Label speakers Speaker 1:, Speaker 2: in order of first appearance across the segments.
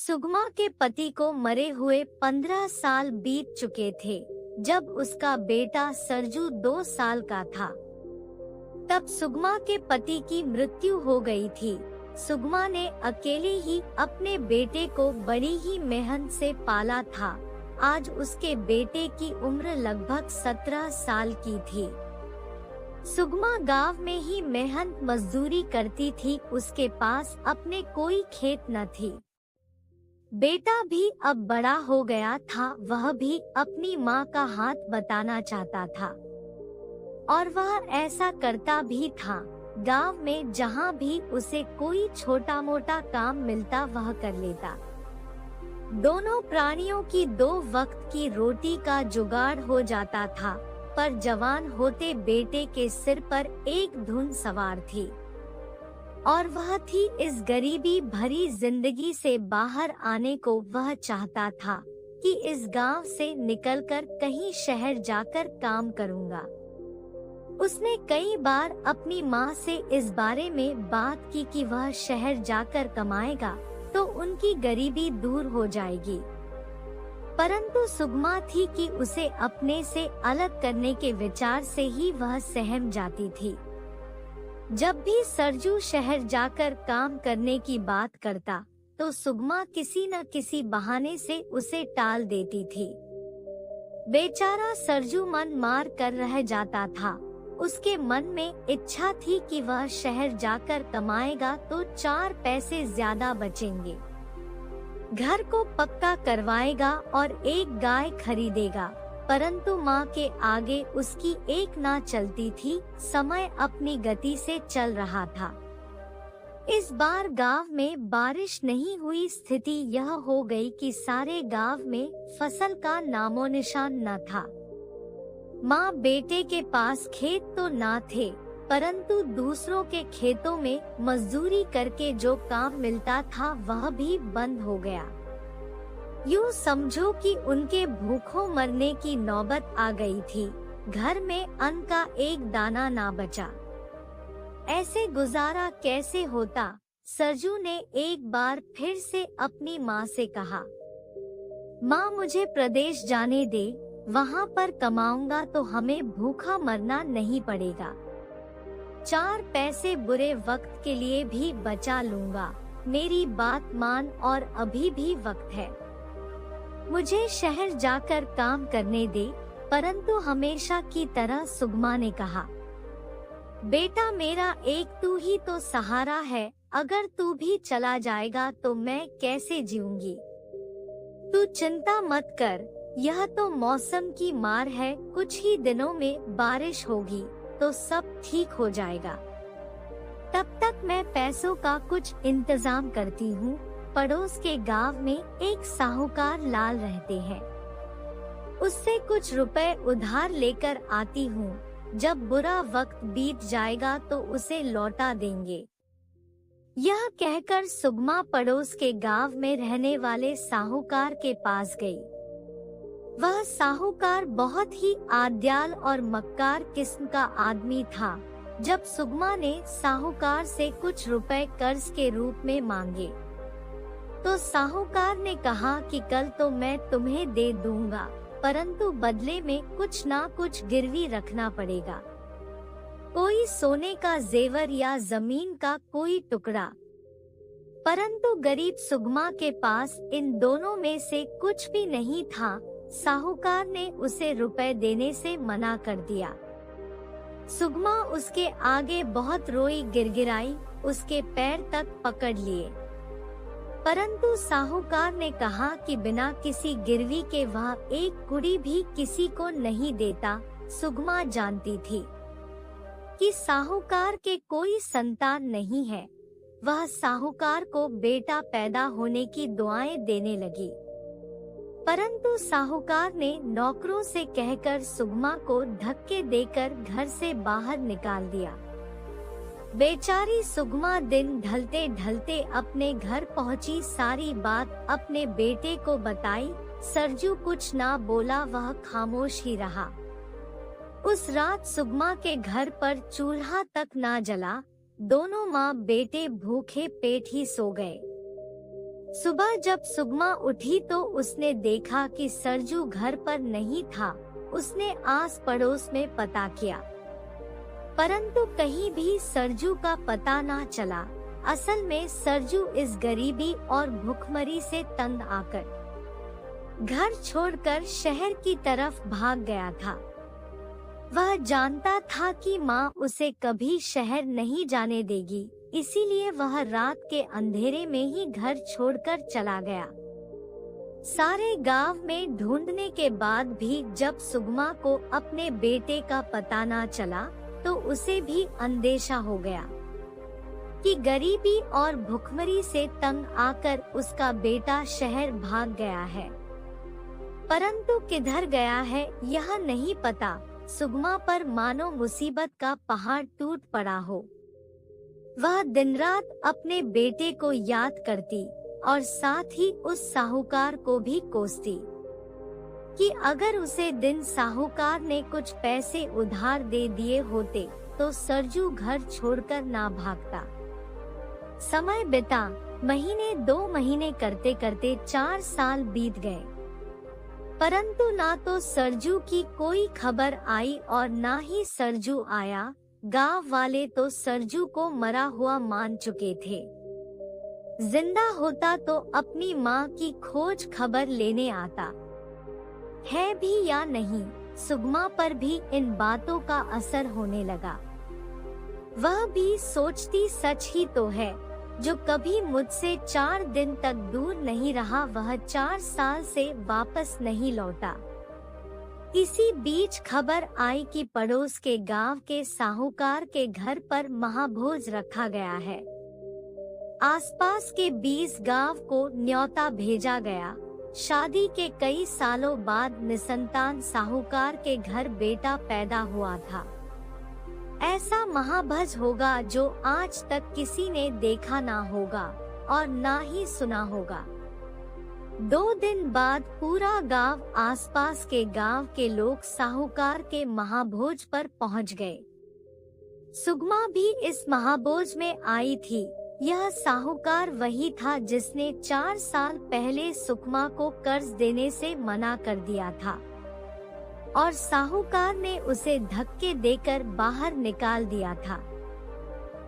Speaker 1: सुगमा के पति को मरे हुए 15 साल बीत चुके थे जब उसका बेटा सरजू 2 साल का था। तब सुगमा के पति की मृत्यु हो गई थी। सुगमा ने अकेले ही अपने बेटे को बड़ी ही मेहनत से पाला था। आज उसके बेटे की उम्र लगभग 17 साल की थी। सुगमा गांव में ही मेहनत मजदूरी करती थी। उसके पास अपने कोई खेत न थी। बेटा भी अब बड़ा हो गया था। वह भी अपनी माँ का हाथ बटाना चाहता था और वह ऐसा करता भी था। गांव में जहाँ भी उसे कोई छोटा मोटा काम मिलता वह कर लेता। दोनों प्राणियों की 2 वक्त की रोटी का जुगाड़ हो जाता था। पर जवान होते बेटे के सिर पर एक धुन सवार थी और वह थी इस गरीबी भरी जिंदगी से बाहर आने को। वह चाहता था कि इस गांव से निकलकर कहीं शहर जाकर काम करूंगा। उसने कई बार अपनी माँ से इस बारे में बात की कि वह शहर जाकर कमाएगा तो उनकी गरीबी दूर हो जाएगी। परंतु सुगमा थी कि उसे अपने से अलग करने के विचार से ही वह सहम जाती थी। जब भी सरजू शहर जाकर काम करने की बात करता तो सुगमा किसी न किसी बहाने से उसे टाल देती थी। बेचारा सरजू मन मार कर रह जाता था। उसके मन में इच्छा थी कि वह शहर जाकर कमाएगा तो 4 पैसे ज्यादा बचेंगे, घर को पक्का करवाएगा और एक गाय खरीदेगा। परंतु माँ के आगे उसकी एक ना चलती थी। समय अपनी गति से चल रहा था। इस बार गांव में बारिश नहीं हुई। स्थिति यह हो गई कि सारे गांव में फसल का नामो निशान न था। माँ बेटे के पास खेत तो ना थे, परंतु दूसरों के खेतों में मजदूरी करके जो काम मिलता था वह भी बंद हो गया। यूँ समझो कि उनके भूखों मरने की नौबत आ गई थी। घर में अन्न का एक दाना ना बचा। ऐसे गुजारा कैसे होता? सरजू ने एक बार फिर से अपनी माँ से कहा, माँ मुझे प्रदेश जाने दे, वहाँ पर कमाऊंगा तो हमें भूखा मरना नहीं पड़ेगा। 4 पैसे बुरे वक्त के लिए भी बचा लूंगा। मेरी बात मान और अभी भी वक्त है। मुझे शहर जाकर काम करने दे। परंतु हमेशा की तरह सुगमा ने कहा, बेटा मेरा एक तू ही तो सहारा है। अगर तू भी चला जाएगा तो मैं कैसे जीऊंगी? तू चिंता मत कर, यह तो मौसम की मार है। कुछ ही दिनों में बारिश होगी तो सब ठीक हो जाएगा। तब तक मैं पैसों का कुछ इंतजाम करती हूँ। पड़ोस के गांव में एक साहूकार लाल रहते हैं, उससे कुछ रुपए उधार लेकर आती हूँ। जब बुरा वक्त बीत जाएगा तो उसे लौटा देंगे। यह कहकर सुगमा पड़ोस के गांव में रहने वाले साहूकार के पास गई। वह साहूकार बहुत ही आद्याल और मक्कार किस्म का आदमी था। जब सुगमा ने साहूकार से कुछ रुपए कर्ज के रूप में मांगे तो साहूकार ने कहा कि कल तो मैं तुम्हें दे दूंगा, परंतु बदले में कुछ ना कुछ गिरवी रखना पड़ेगा। कोई सोने का जेवर या जमीन का कोई टुकड़ा। परंतु गरीब सुगमा के पास इन दोनों में से कुछ भी नहीं था। साहूकार ने उसे रुपए देने से मना कर दिया। सुगमा उसके आगे बहुत रोई, गिड़गिड़ाई, उसके पैर तक पकड़ लिए। परंतु साहूकार ने कहा कि बिना किसी गिरवी के वह एक कुड़ी भी किसी को नहीं देता। सुगमा जानती थी कि साहूकार के कोई संतान नहीं है। वह साहूकार को बेटा पैदा होने की दुआएं देने लगी। परंतु साहूकार ने नौकरों से कहकर सुगमा को धक्के देकर घर से बाहर निकाल दिया। बेचारी सुगमा दिन ढलते ढलते अपने घर पहुंची। सारी बात अपने बेटे को बताई। सरजू कुछ ना बोला, वह खामोश ही रहा। उस रात सुगमा के घर पर चूल्हा तक ना जला। दोनों माँ बेटे भूखे पेट ही सो गए। सुबह जब सुगमा उठी तो उसने देखा कि सरजू घर पर नहीं था। उसने आस पड़ोस में पता किया, परंतु कहीं भी सरजू का पता ना चला। असल में सरजू इस गरीबी और भूखमरी से तंग आकर घर छोड़कर शहर की तरफ भाग गया था। वह जानता था कि माँ उसे कभी शहर नहीं जाने देगी, इसीलिए वह रात के अंधेरे में ही घर छोड़कर चला गया। सारे गांव में ढूंढने के बाद भी जब सुगमा को अपने बेटे का पता ना चला तो उसे भी अंदेशा हो गया कि गरीबी और भुखमरी से तंग आकर उसका बेटा शहर भाग गया है। परंतु किधर गया है यह नहीं पता। सुगमा पर मानो मुसीबत का पहाड़ टूट पड़ा हो। वह दिन रात अपने बेटे को याद करती और साथ ही उस साहूकार को भी कोसती कि अगर उसे दिन साहूकार ने कुछ पैसे उधार दे दिए होते तो सरजू घर छोड़कर ना भागता। समय बिता, महीने 2 महीने करते करते 4 साल बीत गए, परंतु ना तो सरजू की कोई खबर आई और ना ही सरजू आया। गांव वाले तो सरजू को मरा हुआ मान चुके थे। जिंदा होता तो अपनी माँ की खोज खबर लेने आता। है भी या नहीं, सुगमा पर भी इन बातों का असर होने लगा। वह भी सोचती सच ही तो है, जो कभी मुझसे 4 दिन तक दूर नहीं रहा वह 4 साल से वापस नहीं लौटा। इसी बीच खबर आई कि पड़ोस के गांव के साहूकार के घर पर महाभोज रखा गया है। आसपास के 20 गांव को न्योता भेजा गया। शादी के कई सालों बाद निसंतान साहूकार के घर बेटा पैदा हुआ था। ऐसा महाभोज होगा जो आज तक किसी ने देखा ना होगा और ना ही सुना होगा। 2 दिन बाद पूरा गांव, आसपास के गांव के लोग साहूकार के महाभोज पर पहुंच गए। सुगमा भी इस महाभोज में आई थी। यह साहूकार वही था जिसने 4 साल पहले सुगमा को कर्ज देने से मना कर दिया था और साहूकार ने उसे धक्के देकर बाहर निकाल दिया था।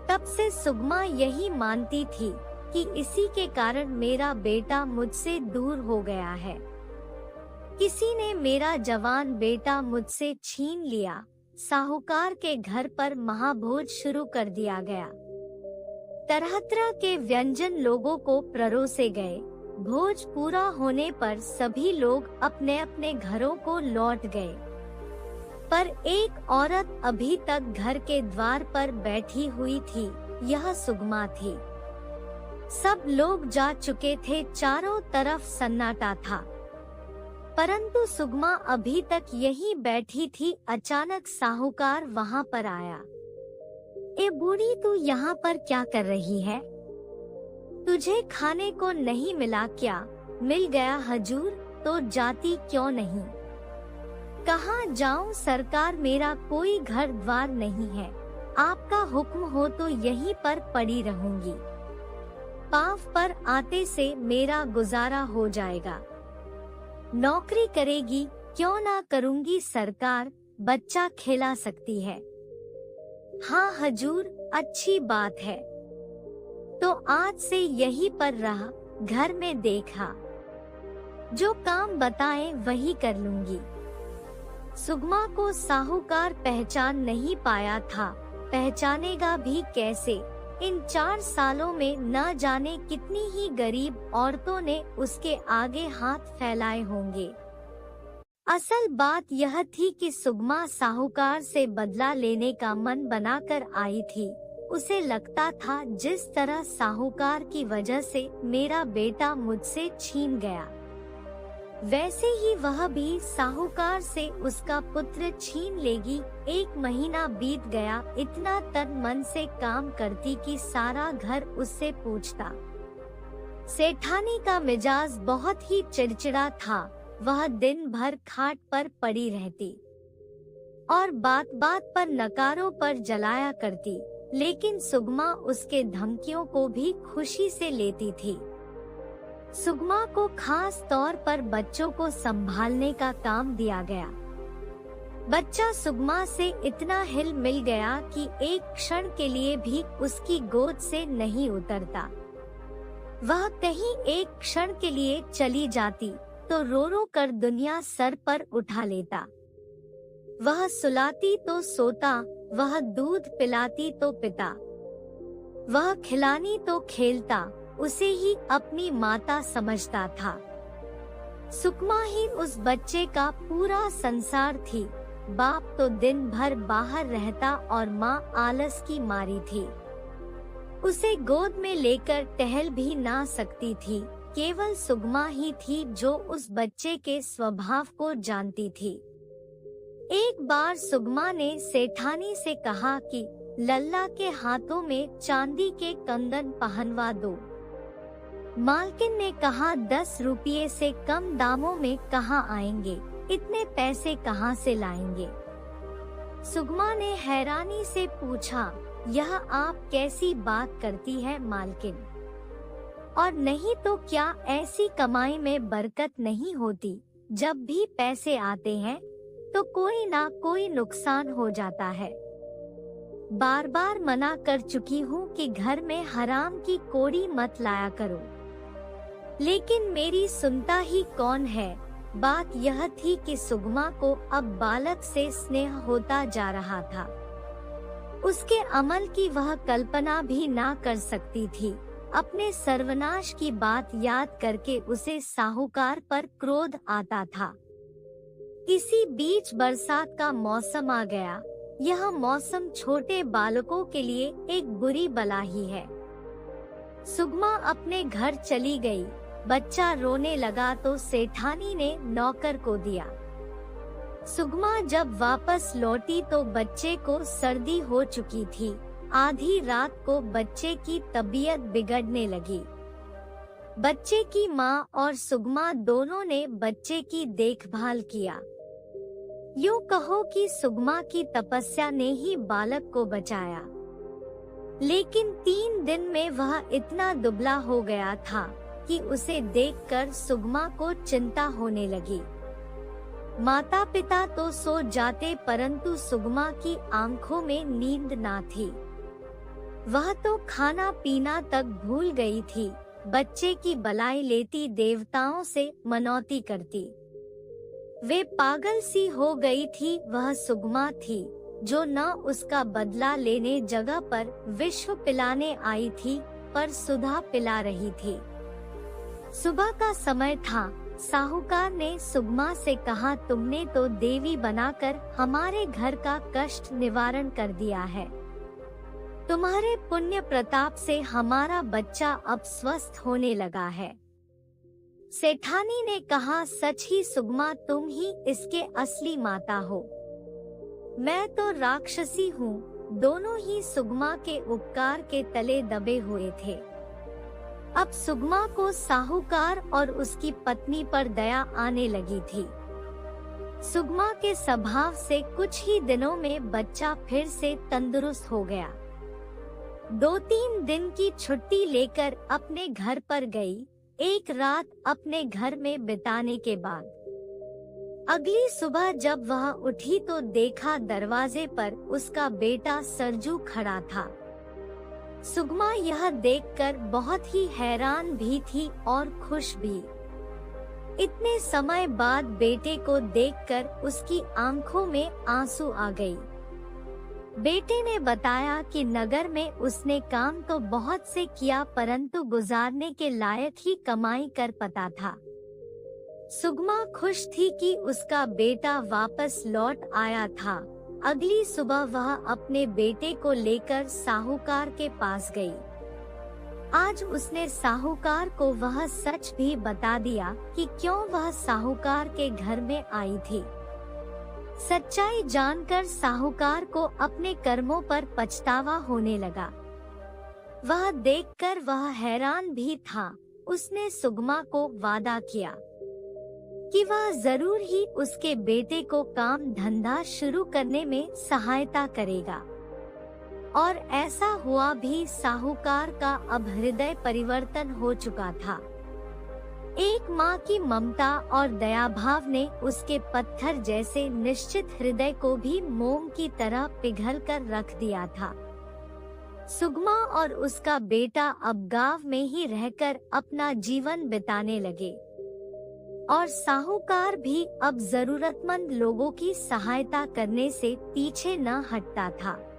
Speaker 1: तब से सुगमा यही मानती थी कि इसी के कारण मेरा बेटा मुझसे दूर हो गया है। किसी ने मेरा जवान बेटा मुझसे छीन लिया। साहूकार के घर पर महाभोज शुरू कर दिया गया। तरह तरह के व्यंजन लोगों को परोसे गए। भोज पूरा होने पर सभी लोग अपने अपने घरों को लौट गए, पर एक औरत अभी तक घर के द्वार पर बैठी हुई थी। यह सुगमा थी। सब लोग जा चुके थे, चारों तरफ सन्नाटा था, परंतु सुगमा अभी तक यहीं बैठी थी। अचानक साहूकार वहां पर आया। ए बूढ़ी, तू यहाँ पर क्या कर रही है? तुझे खाने को नहीं मिला क्या? मिल गया हजूर, तो जाती क्यों नहीं? कहाँ जाऊं सरकार, मेरा कोई घर द्वार नहीं है। आपका हुक्म हो तो यहीं पर पड़ी रहूंगी। पाँव पर आते से मेरा गुजारा हो जाएगा। नौकरी करेगी? क्यों ना करूंगी सरकार, बच्चा खिला सकती है। हाँ हजूर, अच्छी बात है। तो आज से यहीं पर रहा, घर में देखा, जो काम बताएं वही कर लूंगी। सुगमा को साहूकार पहचान नहीं पाया था। पहचानेगा भी कैसे? इन 4 सालों में न जाने कितनी ही गरीब औरतों ने उसके आगे हाथ फैलाए होंगे। असल बात यह थी कि सुगमा साहूकार से बदला लेने का मन बनाकर आई थी। उसे लगता था जिस तरह साहूकार की वजह से मेरा बेटा मुझसे छीन गया, वैसे ही वह भी साहूकार से उसका पुत्र छीन लेगी। 1 महीना बीत गया। इतना तन मन से काम करती कि सारा घर उससे पूछता। सेठानी का मिजाज बहुत ही चिड़चिड़ा था। वह दिन भर खाट पर पड़ी रहती और बात बात पर नकारों पर जलाया करती, लेकिन सुगमा उसके धमकियों को भी खुशी से लेती थी। सुगमा को खास तौर पर बच्चों को संभालने का काम दिया गया। बच्चा सुगमा से इतना हिल मिल गया कि एक क्षण के लिए भी उसकी गोद से नहीं उतरता। वह कहीं एक क्षण के लिए चली जाती तो रो रो कर दुनिया सर पर उठा लेता। वह सुलाती तो सोता, वह दूध पिलाती तो पिता, वह खिलानी तो खेलता, उसे ही अपनी माता समझता था। सुगमा ही उस बच्चे का पूरा संसार थी। बाप तो दिन भर बाहर रहता और माँ आलस की मारी थी। उसे गोद में लेकर टहल भी ना सकती थी। केवल सुगमा ही थी जो उस बच्चे के स्वभाव को जानती थी। एक बार सुगमा ने सेठानी से कहा कि लल्ला के हाथों में चांदी के कंगन पहनवा दो। मालकिन ने कहा 10 रुपये से कम दामों में कहाँ आएंगे, इतने पैसे कहाँ से लाएंगे। सुगमा ने हैरानी से पूछा, यह आप कैसी बात करती है मालकिन? और नहीं तो क्या ऐसी कमाई में बरकत नहीं होती? जब भी पैसे आते हैं तो कोई ना कोई नुकसान हो जाता है। बार बार मना कर चुकी हूँ कि घर में हराम की कोड़ी मत लाया करो, लेकिन मेरी सुनता ही कौन है। बात यह थी कि सुगमा को अब बालक से स्नेह होता जा रहा था। उसके अमल की वह कल्पना भी ना कर सकती थी। अपने सर्वनाश की बात याद करके उसे साहूकार पर क्रोध आता था। इसी बीच बरसात का मौसम आ गया। यह मौसम छोटे बालकों के लिए एक बुरी बला ही है। सुगमा अपने घर चली गई। बच्चा रोने लगा तो सेठानी ने नौकर को दिया। सुगमा जब वापस लौटी तो बच्चे को सर्दी हो चुकी थी। आधी रात को बच्चे की तबीयत बिगड़ने लगी। बच्चे की माँ और सुगमा दोनों ने बच्चे की देखभाल किया। यूँ कहो कि सुगमा की तपस्या ने ही बालक को बचाया। लेकिन 3 दिन में वह इतना दुबला हो गया था कि उसे देखकर सुगमा को चिंता होने लगी। माता पिता तो सो जाते परंतु सुगमा की आंखों में नींद ना थी। वह तो खाना पीना तक भूल गई थी। बच्चे की बलाई लेती, देवताओं से मनौती करती। वे पागल सी हो गई थी। वह सुगमा थी जो न उसका बदला लेने जगह पर विष पिलाने आई थी, पर सुधा पिला रही थी। सुबह का समय था। साहूकार ने सुगमा से कहा, तुमने तो देवी बनाकर हमारे घर का कष्ट निवारण कर दिया है। तुम्हारे पुण्य प्रताप से हमारा बच्चा अब स्वस्थ होने लगा है। सेठानी ने कहा, सच ही सुगमा, तुम ही इसके असली माता हो। मैं तो राक्षसी हूँ। दोनों ही सुगमा के उपकार के तले दबे हुए थे। अब सुगमा को साहूकार और उसकी पत्नी पर दया आने लगी थी। सुगमा के स्वभाव से कुछ ही दिनों में बच्चा फिर से तंदुरुस्त हो गया। 2-3 दिन की छुट्टी लेकर अपने घर पर गई। एक रात अपने घर में बिताने के बाद अगली सुबह जब वह उठी तो देखा दरवाजे पर उसका बेटा सरजू खड़ा था। सुगमा यह देखकर बहुत ही हैरान भी थी और खुश भी। इतने समय बाद बेटे को देखकर उसकी आंखों में आंसू आ गई। बेटे ने बताया कि नगर में उसने काम तो बहुत से किया परंतु गुजारने के लायक ही कमाई कर पाता था। सुगमा खुश थी कि उसका बेटा वापस लौट आया था। अगली सुबह वह अपने बेटे को लेकर साहूकार के पास गई। आज उसने साहूकार को वह सच भी बता दिया कि क्यों वह साहूकार के घर में आई थी। सच्चाई जानकर साहूकार को अपने कर्मों पर पछतावा होने लगा। वह देखकर वह हैरान भी था। उसने सुगमा को वादा किया कि वह जरूर ही उसके बेटे को काम धंधा शुरू करने में सहायता करेगा। और ऐसा हुआ भी। साहूकार का अब हृदय परिवर्तन हो चुका था। एक माँ की ममता और दया भाव ने उसके पत्थर जैसे निश्चित हृदय को भी मोम की तरह पिघल कर रख दिया था। सुगमा और उसका बेटा अब गांव में ही रहकर अपना जीवन बिताने लगे और साहूकार भी अब जरूरतमंद लोगों की सहायता करने से पीछे न हटता था।